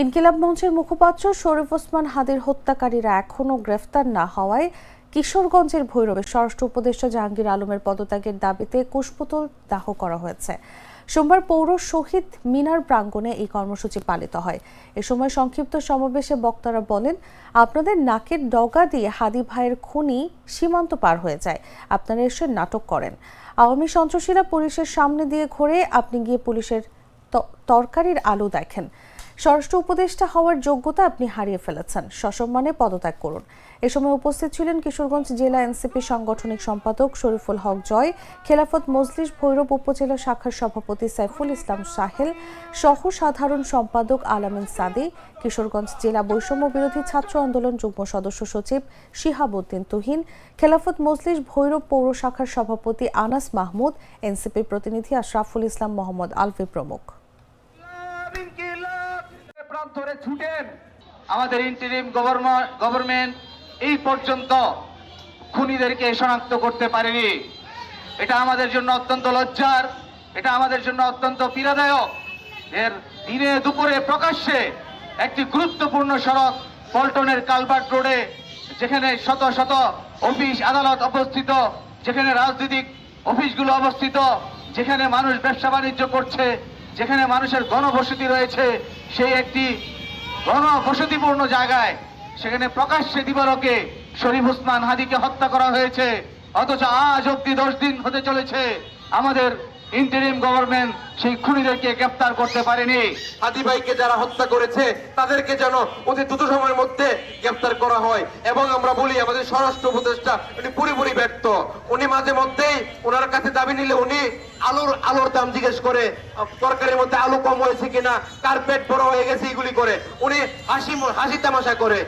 ইনকিলাব মঞ্চের মুখপাত্র শরীফ ওসমান হাদির হত্যাকারীরা এখনও গ্রেফতার না হওয়ায় কিশোরগঞ্জের ভৈরবে স্বরাষ্ট্র উপদেষ্টা জাহাঙ্গীর আলমের পদত্যাগের দাবিতে কুশপুতল দাহ করা হয়েছে। সোমবার পৌর শহীদ মিনার প্রাঙ্গণে এই কর্মসূচি পালিত হয়। এ সময় সংক্ষিপ্ত সমাবেশে বক্তারা বলেন, আপনাদের নাকের ডগা দিয়ে হাদি ভাইয়ের খুনি সীমান্ত পার হয়ে যায়, আপনারা এসে নাটক করেন। আওয়ামী সন্ত্রাসীরা পুলিশের সামনে দিয়ে ঘোরে, আপনি গিয়ে পুলিশের তরকারির আলো দেখেন। স্বরাষ্ট্র উপদেষ্টা হওয়ার যোগ্যতা আপনি হারিয়ে ফেলেছেন, সসম্মানে পদত্যাগ করুন। এ সময় উপস্থিত ছিলেন কিশোরগঞ্জ জেলা এনসিপি সাংগঠনিক সম্পাদক শরীফুল হক জয়, খেলাফত মজলিস ভৈরব উপজেলা শাখার সভাপতি সাইফুল ইসলাম সাহেল, সহ সাধারণ সম্পাদক আলামিন সাদি, কিশোরগঞ্জ জেলা বৈষম্য বিরোধী ছাত্র আন্দোলন যুগ্ম সদস্য সচিব শিহাবউদ্দিন তুহিন, খেলাফত মজলিস ভৈরব পৌর শাখার সভাপতি আনাস মাহমুদ, এনসিপি প্রতিনিধি আশরাফুল ইসলাম মোহাম্মদ আলফি প্রমুখ। ধরে ছুটেন। আমাদের ইন্টারিম গভর্নমেন্ট এই পর্যন্ত খুনিদেরকে শনাক্ত করতে পারেনি। এটা আমাদের জন্য অত্যন্ত লজ্জার, এটা আমাদের জন্য অত্যন্ত পীড়াদায়ক। এর দিনে দুপুরে প্রকাশ্যে একটি গুরুত্বপূর্ণ সড়ক পল্টনের কালভার্ট রোডে, যেখানে শত শত অফিস আদালত অবস্থিত, যেখানে রাজনৈতিক অফিসগুলো অবস্থিত, যেখানে মানুষ ব্যবসা বাণিজ্য করছে, যেখানে মানুষের গণবসতি রয়েছে, সেই একটি গণবসতিপূর্ণ জায়গায় সেখানে প্রকাশ্যে দিবালোকে শরীফ ওসমান হাদিকে হত্যা করা হয়েছে। অথচ আজ অব্দি 10 দিন হতে চলেছে, আমাদের ইন্টারিম গভর্নমেন্ট সেই খুনিদেরকে গ্রেফতার করতে পারেনি। হাদি ভাইকে যারা হত্যা করেছে তাদেরকে যেন অতি দ্রুত সময়ের মধ্যে গ্রেফতার করা হয়। এবং আমরা বলি, আমাদের স্বরাষ্ট্র উপদেষ্টা উনি পুরোপুরি ব্যর্থ। উনি মাঝে মধ্যেই ওনার কাছে দাবি নিলে উনি আলোর দাম জিজ্ঞেস করে, তরকারির মধ্যে আলু কম হয়েছে কিনা, কার্পেট বড় হয়ে গেছে, এগুলি করে। উনি হাসি তামাশা করে।